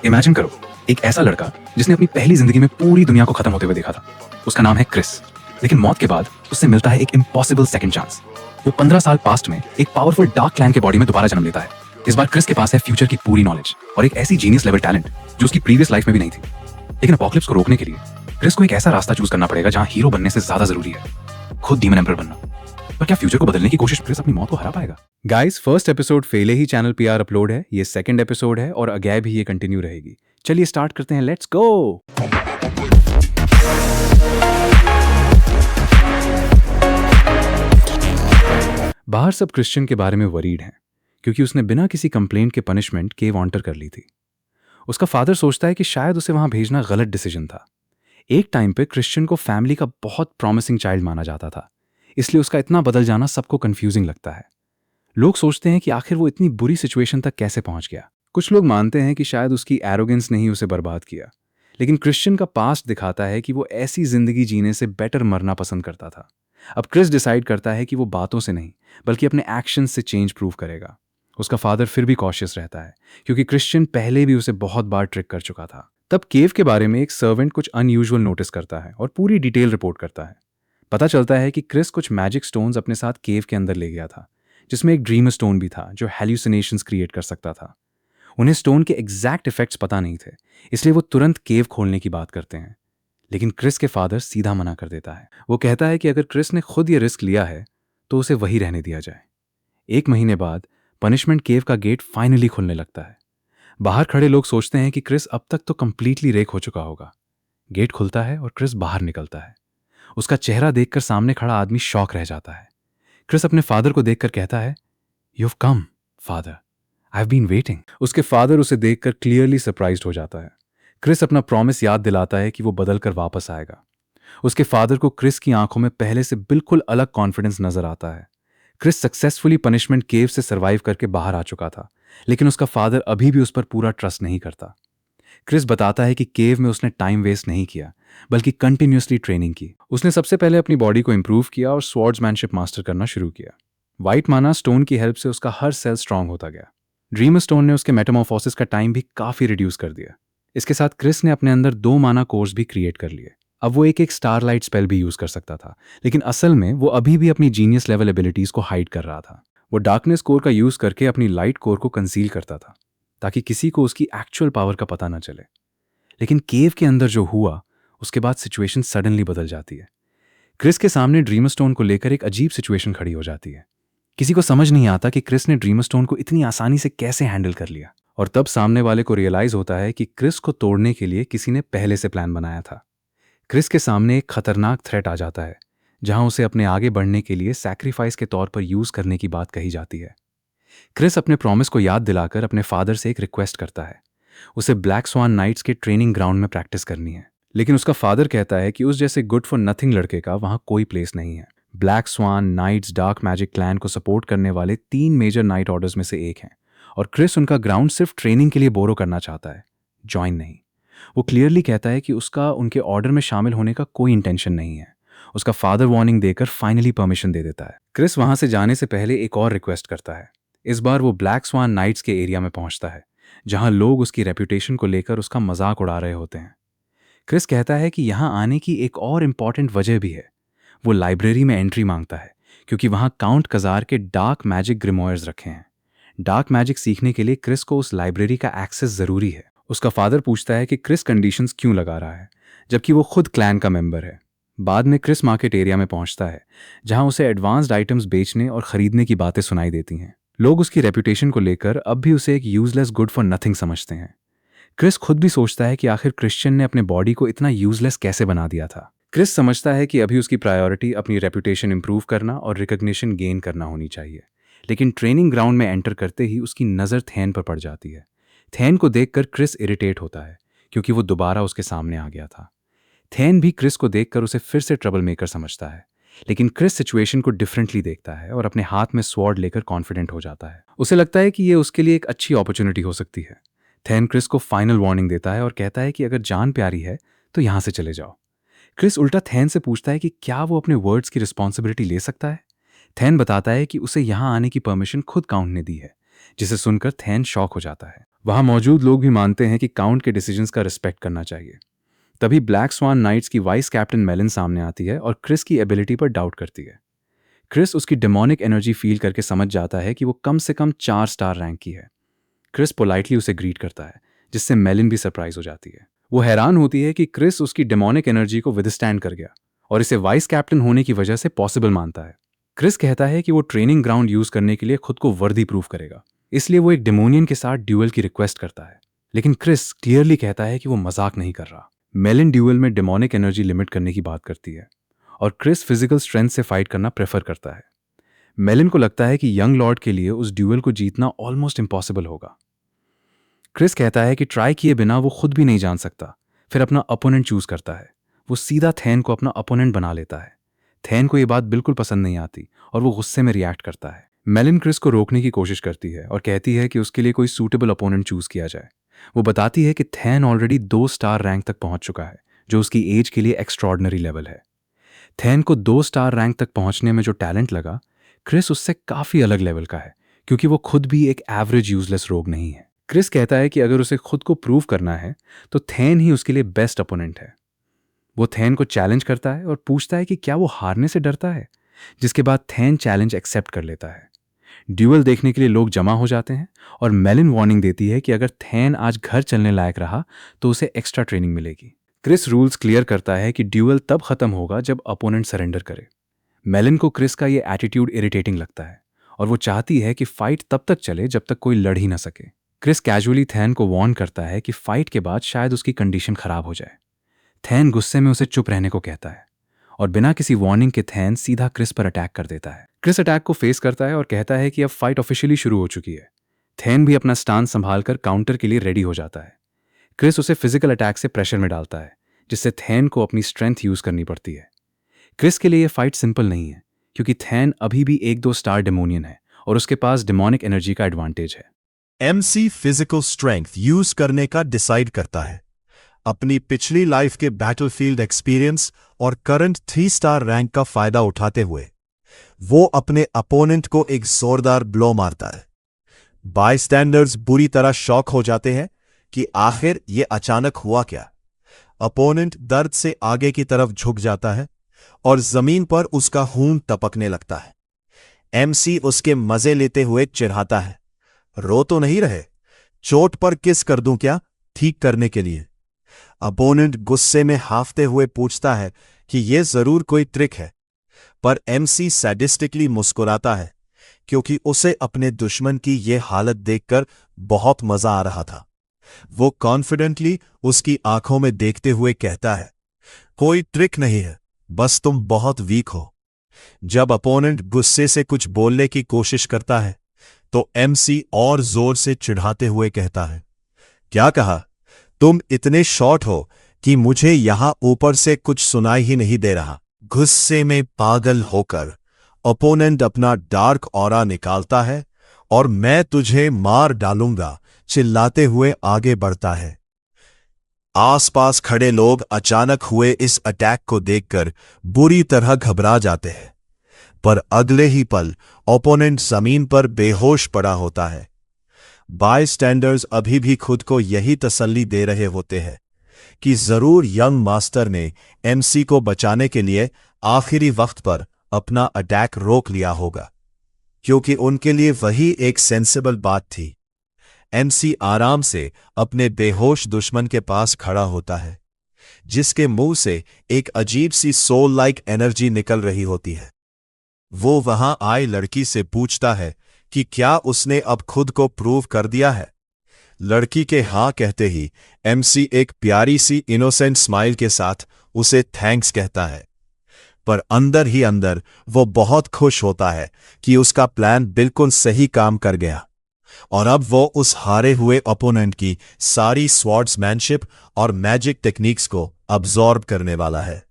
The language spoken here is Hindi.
इमेजिन करो, एक ऐसा लड़का जिसने अपनी पहली जिंदगी में पूरी दुनिया को खत्म होते हुए देखा था। उसका नाम है क्रिस। लेकिन मौत के बाद उससे मिलता है एक इम्पॉसिबल सेकंड चांस। वो 15 साल पास्ट में एक पावरफुल डार्क क्लैन के बॉडी में दोबारा जन्म लेता है। इस बार क्रिस के पास है फ्यूचर की पूरी नॉलेज और एक ऐसी जीनियस लेवल टैलेंट जो उसकी प्रीवियस लाइफ में भी नहीं थी। लेकिन अपोकलिप्स को रोकने के लिए क्रिस को एक ऐसा रास्ता चूज करना पड़ेगा जहां हीरो बनने से ज्यादा जरूरी है खुद डीमन एम्परर बनना। पर क्या फ्यूचर को बदलने की कोशिश क्रिस अपनी मौत को हरा पाएगा? गाइस, फर्स्ट एपिसोड फेले ही चैनल पीआर अपलोड है, ये सेकंड एपिसोड है और आगे भी ये कंटिन्यू रहेगी। चलिए स्टार्ट करते हैं, लेट्स गो। बाहर सब क्रिश्चियन के बारे में वरीड हैं क्योंकि उसने बिना किसी कंप्लेंट के पनिशमेंट केव ऑन्टर कर ली थी। उसका फादर सोचता है कि शायद उसे वहां भेजना गलत डिसीजन था। एक टाइम पे क्रिश्चियन को फैमिली का बहुत प्रॉमिसिंग चाइल्ड माना जाता था, इसलिए उसका इतना बदल जाना सबको कंफ्यूजिंग लगता है। लोग सोचते हैं कि आखिर वो इतनी बुरी सिचुएशन तक कैसे पहुंच गया। कुछ लोग मानते हैं कि शायद उसकी एरोगेंस ने ही उसे बर्बाद किया, लेकिन क्रिश्चियन का पास्ट दिखाता है कि वो ऐसी जिंदगी जीने से बेटर मरना पसंद करता था। अब क्रिस डिसाइड करता है कि वो बातों से नहीं बल्कि अपने एक्शन से चेंज प्रूव करेगा। उसका फादर फिर भी कॉशियस रहता है क्योंकि क्रिश्चियन पहले भी उसे बहुत बार ट्रिक कर चुका था। तब केव के बारे में एक सर्वेंट कुछ अनयूजुअल नोटिस करता है और पूरी डिटेल रिपोर्ट करता है। पता चलता है कि क्रिस कुछ मैजिक स्टोन्स अपने साथ केव के अंदर ले गया था, जिसमें एक ड्रीम स्टोन भी था जो हेल्यूसिनेशंस क्रिएट कर सकता था। उन्हें स्टोन के एग्जैक्ट इफेक्ट्स पता नहीं थे, इसलिए वो तुरंत केव खोलने की बात करते हैं। लेकिन क्रिस के फादर सीधा मना कर देता है। वो कहता है कि अगर क्रिस ने खुद ये रिस्क लिया है तो उसे वही रहने दिया जाए। 1 महीने बाद पनिशमेंट केव का गेट फाइनली खुलने लगता है। बाहर खड़े लोग सोचते हैं कि क्रिस अब तक तो कंप्लीटली रेक हो चुका होगा। गेट खुलता है और क्रिस बाहर निकलता है। उसका चेहरा देखकर सामने खड़ा आदमी शॉक रह जाता है। क्रिस अपने फादर को देखकर कहता है, "You've come, father. I've been waiting." उसके फादर उसे देखकर क्लियरली सरप्राइज्ड हो जाता है। क्रिस अपना प्रॉमिस याद दिलाता है कि वो बदल कर वापस आएगा। उसके फादर को क्रिस की आंखों में पहले से बिल्कुल अलग कॉन्फिडेंस नजर आता है। क्रिस सक्सेसफुली पनिशमेंट केव से सर्वाइव करके बाहर आ चुका था, लेकिन उसका फादर अभी भी उस पर पूरा ट्रस्ट नहीं करता। क्रिस बताता है कि केव में उसने टाइम वेस्ट नहीं किया बल्कि कंटिन्यूसली ट्रेनिंग की। उसने सबसे पहले अपनी बॉडी को इंप्रूव किया और स्वॉर्ड्समैनशिप मास्टर करना शुरू किया। व्हाइट माना स्टोन की हेल्प से उसका हर सेल स्ट्रांग होता गया। ड्रीम स्टोन ने उसके मेटामॉर्फोसिस का टाइम भी काफी रिड्यूस कर दिया। इसके साथ क्रिस ने अपने अंदर 2 माना कोर्स भी क्रिएट कर लिए। अब वो एक स्टारलाइट स्पेल भी यूज कर सकता था, लेकिन असल में वो अभी भी अपनी जीनियस लेवल एबिलिटीज को हाइड कर रहा था। वो डार्कनेस कोर का यूज करके अपनी लाइट कोर को कंसील करता था ताकि किसी को उसकी एक्चुअल पावर का पता न चले। लेकिन केव के अंदर जो हुआ उसके बाद सिचुएशन सडनली बदल जाती है। क्रिस के सामने ड्रीम स्टोन को लेकर एक अजीब सिचुएशन खड़ी हो जाती है। किसी को समझ नहीं आता कि क्रिस ने ड्रीम स्टोन को इतनी आसानी से कैसे हैंडल कर लिया। और तब सामने वाले को रियलाइज होता है कि क्रिस को तोड़ने के लिए किसी ने पहले से प्लान बनाया था। क्रिस के सामने एक खतरनाक थ्रेट आ जाता है जहां उसे अपने आगे बढ़ने के लिए सैक्रिफाइस के तौर पर यूज करने की बात कही जाती है। क्रिस अपने प्रॉमिस को याद दिलाकर अपने फादर से एक रिक्वेस्ट करता है। उसे ब्लैक स्वान नाइट्स के ट्रेनिंग ग्राउंड में प्रैक्टिस करनी है, लेकिन उसका फादर कहता है कि उस जैसे गुड फॉर नथिंग लड़के का वहां कोई प्लेस नहीं है। Black swan nights dark magic clan को सपोर्ट करने वाले 3 मेजर नाइट ऑर्डर्स में से एक हैं और क्रिस उनका ग्राउंड सिर्फ ट्रेनिंग के लिए बोरो करना चाहता है, ज्वाइन नहीं। वो क्लियरली कहता है कि उसका उनके ऑर्डर में शामिल होने का कोई इंटेंशन नहीं है। उसका फादर वार्निंग देकर फाइनली परमिशन दे देता है। क्रिस वहां से जाने से पहले एक और रिक्वेस्ट करता है। इस बार वो ब्लैक स्वान नाइट्स के एरिया में पहुंचता है जहां लोग उसकी रेपुटेशन को लेकर उसका मजाक उड़ा रहे होते हैं। क्रिस कहता है कि यहां आने की एक और इम्पॉर्टेंट वजह भी है। वो लाइब्रेरी में एंट्री मांगता है क्योंकि वहां काउंट कजार के डार्क मैजिक ग्रिमोयर्स रखे हैं। डार्क मैजिक सीखने के लिए क्रिस को उस लाइब्रेरी का एक्सेस जरूरी है। उसका फादर पूछता है कि क्रिस कंडीशंस क्यों लगा रहा है जबकि वो खुद क्लैन का मेंबर है। बाद में क्रिस मार्केट एरिया में पहुंचता है जहां उसे एडवांस्ड आइटम्स बेचने और खरीदने की बातें सुनाई देती हैं। लोग उसकी रेपुटेशन को लेकर अब भी उसे एक यूजलेस गुड फॉर नथिंग समझते हैं। क्रिस खुद भी सोचता है कि आखिर क्रिश्चियन ने अपने बॉडी को इतना यूजलेस कैसे बना दिया था। क्रिस समझता है कि अभी उसकी प्रायोरिटी अपनी रेपुटेशन इंप्रूव करना और रिकॉग्निशन गेन करना होनी चाहिए। लेकिन ट्रेनिंग ग्राउंड में एंटर करते ही उसकी नज़र थैन पर पड़ जाती है। थैन को देखकर क्रिस इरिटेट होता है क्योंकि वो दोबारा उसके सामने आ गया था। थैन भी क्रिस को देखकर उसे फिर से ट्रबल मेकर समझता है, लेकिन क्रिस सिचुएशन को डिफरेंटली देखता है और अपने हाथ में स्वॉर्ड लेकर कॉन्फिडेंट हो जाता है। उसे लगता है कि ये उसके लिए एक अच्छी अपॉर्चुनिटी हो सकती है। थैन क्रिस को फाइनल वार्निंग देता है और कहता है कि अगर जान प्यारी है तो यहां से चले जाओ। क्रिस उल्टा थैन से पूछता है कि क्या वो अपने वर्ड्स की रिस्पॉन्सिबिलिटी ले सकता है। थैन बताता है कि उसे यहां आने की परमिशन खुद काउंट ने दी है, जिसे सुनकर थैन शॉक हो जाता है। वहां मौजूद लोग भी मानते हैं कि काउंट के डिसीजंस का रिस्पेक्ट करना चाहिए। तभी ब्लैक स्वान नाइट्स की वाइस कैप्टन मेलिन सामने आती है और क्रिस की एबिलिटी पर डाउट करती है। क्रिस उसकी डेमोनिक एनर्जी फील करके समझ जाता है कि वो कम से कम 4 स्टार रैंक की है। क्रिस पोलाइटली उसे ग्रीट करता है, जिससे मेलिन भी सरप्राइज हो जाती है। वो हैरान होती है कि क्रिस उसकी डेमोनिक एनर्जी को विदस्टैंड कर गया और इसे वाइस कैप्टन होने की वजह से पॉसिबल मानता है। क्रिस कहता है कि वो ट्रेनिंग ग्राउंड यूज करने के लिए खुद को वर्दी प्रूव करेगा, इसलिए वो एक डेमोनियन के साथ ड्यूअल की रिक्वेस्ट करता है। लेकिन क्रिस क्लियरली कहता है कि वो मजाक नहीं कर रहा। मेलिन ड्यूअल में डेमोनिक एनर्जी लिमिट करने की बात करती है और क्रिस फिजिकल स्ट्रेंथ से फाइट करना प्रेफर करता है। मेलिन को लगता है कि यंग लॉर्ड के लिए उस ड्यूअल को जीतना ऑलमोस्ट इम्पॉसिबल होगा। क्रिस कहता है कि ट्राई किए बिना वो खुद भी नहीं जान सकता, फिर अपना अपोनेंट चूज करता है। वो सीधा थैन को अपना अपोनेंट बना लेता है। थैन को ये बात बिल्कुल पसंद नहीं आती और वो गुस्से में रिएक्ट करता है। मेलिन क्रिस को रोकने की कोशिश करती है और कहती है कि उसके लिए कोई सूटेबल अपोनेंट चूज किया जाए। वो बताती है कि थैन ऑलरेडी 2 स्टार रैंक तक पहुंच चुका है, जो उसकी एज के लिए एक्स्ट्रॉर्डनरी लेवल है। थैन को 2 स्टार रैंक तक पहुंचने में जो टैलेंट लगा, क्रिस उससे काफी अलग लेवल का है, क्योंकि वो खुद भी एक एवरेज यूजलेस रोग नहीं है। क्रिस कहता है कि अगर उसे खुद को प्रूव करना है तो थैन ही उसके लिए बेस्ट अपोनेंट है। वो थैन को चैलेंज करता है और पूछता है कि क्या वो हारने से डरता है, जिसके बाद थैन चैलेंज एक्सेप्ट कर लेता है। ड्यूअल देखने के लिए लोग जमा हो जाते हैं और मेलिन वार्निंग देती है कि अगर थैन आज घर चलने लायक रहा तो उसे एक्स्ट्रा ट्रेनिंग मिलेगी। क्रिस रूल्स क्लियर करता है कि ड्यूअल तब खत्म होगा जब अपोनेंट सरेंडर करे। मेलिन को क्रिस का ये एटीट्यूड इरिटेटिंग लगता है और वो चाहती है कि फाइट तब तक चले जब तक कोई लड़ ही ना सके। क्रिस कैजुअली थैन को वार्न करता है कि फाइट के बाद शायद उसकी कंडीशन खराब हो जाए। थैन गुस्से में उसे चुप रहने को कहता है और बिना किसी वार्निंग के थैन सीधा क्रिस पर अटैक कर देता है। क्रिस अटैक को फेस करता है और कहता है कि अब फाइट ऑफिशियली शुरू हो चुकी है। थैन भी अपना स्टांस संभालकर काउंटर के लिए रेडी हो जाता है। क्रिस उसे फिजिकल अटैक से प्रेशर में डालता है, जिससे थैन को अपनी स्ट्रेंथ यूज करनी पड़ती है। क्रिस के लिए यह फाइट सिंपल नहीं है, क्योंकि थैन अभी भी 1-2 स्टार डेमोनियन है और उसके पास डेमोनिक एनर्जी का एडवांटेज है। एमसी फिजिकल स्ट्रेंथ यूज करने का डिसाइड करता है। अपनी पिछली लाइफ के बैटलफील्ड एक्सपीरियंस और करंट 3 स्टार रैंक का फायदा उठाते हुए वो अपने अपोनेंट को एक जोरदार ब्लो मारता है। बायस्टैंडर्स बुरी तरह शॉक हो जाते हैं कि आखिर ये अचानक हुआ क्या। अपोनेंट दर्द से आगे की तरफ झुक जाता है और जमीन पर उसका खून टपकने लगता है। एमसी उसके मजे लेते हुए चिढ़ाता है, रो तो नहीं रहे, चोट पर किस कर दूं क्या ठीक करने के लिए। अपोनेंट गुस्से में हाफते हुए पूछता है कि यह जरूर कोई ट्रिक है, पर एमसी सैडिस्टिकली मुस्कुराता है क्योंकि उसे अपने दुश्मन की यह हालत देखकर बहुत मजा आ रहा था। वो कॉन्फिडेंटली उसकी आंखों में देखते हुए कहता है, कोई ट्रिक नहीं है, बस तुम बहुत वीक हो। जब अपोनेंट गुस्से से कुछ बोलने की कोशिश करता है तो एमसी और जोर से चिढ़ाते हुए कहता है, क्या कहा? तुम इतने शॉर्ट हो कि मुझे यहां ऊपर से कुछ सुनाई ही नहीं दे रहा। गुस्से में पागल होकर ओपोनेंट अपना डार्क ऑरा निकालता है और मैं तुझे मार डालूंगा चिल्लाते हुए आगे बढ़ता है। आसपास खड़े लोग अचानक हुए इस अटैक को देखकर बुरी तरह घबरा जाते हैं, पर अगले ही पल ओपोनेंट जमीन पर बेहोश पड़ा होता है। बायस्टैंडर्स अभी भी खुद को यही तसल्ली दे रहे होते हैं कि जरूर यंग मास्टर ने एमसी को बचाने के लिए आखिरी वक्त पर अपना अटैक रोक लिया होगा, क्योंकि उनके लिए वही एक सेंसिबल बात थी। एमसी आराम से अपने बेहोश दुश्मन के पास खड़ा होता है, जिसके मुंह से एक अजीब सी सोल लाइक एनर्जी निकल रही होती है। वो वहां आई लड़की से पूछता है कि क्या उसने अब खुद को प्रूव कर दिया है। लड़की के हाँ कहते ही एमसी एक प्यारी सी इनोसेंट स्माइल के साथ उसे थैंक्स कहता है, पर अंदर ही अंदर वो बहुत खुश होता है कि उसका प्लान बिल्कुल सही काम कर गया और अब वो उस हारे हुए ओपोनेंट की सारी स्वॉर्ड्समैनशिप और मैजिक टेक्निक्स को अब्सॉर्ब करने वाला है।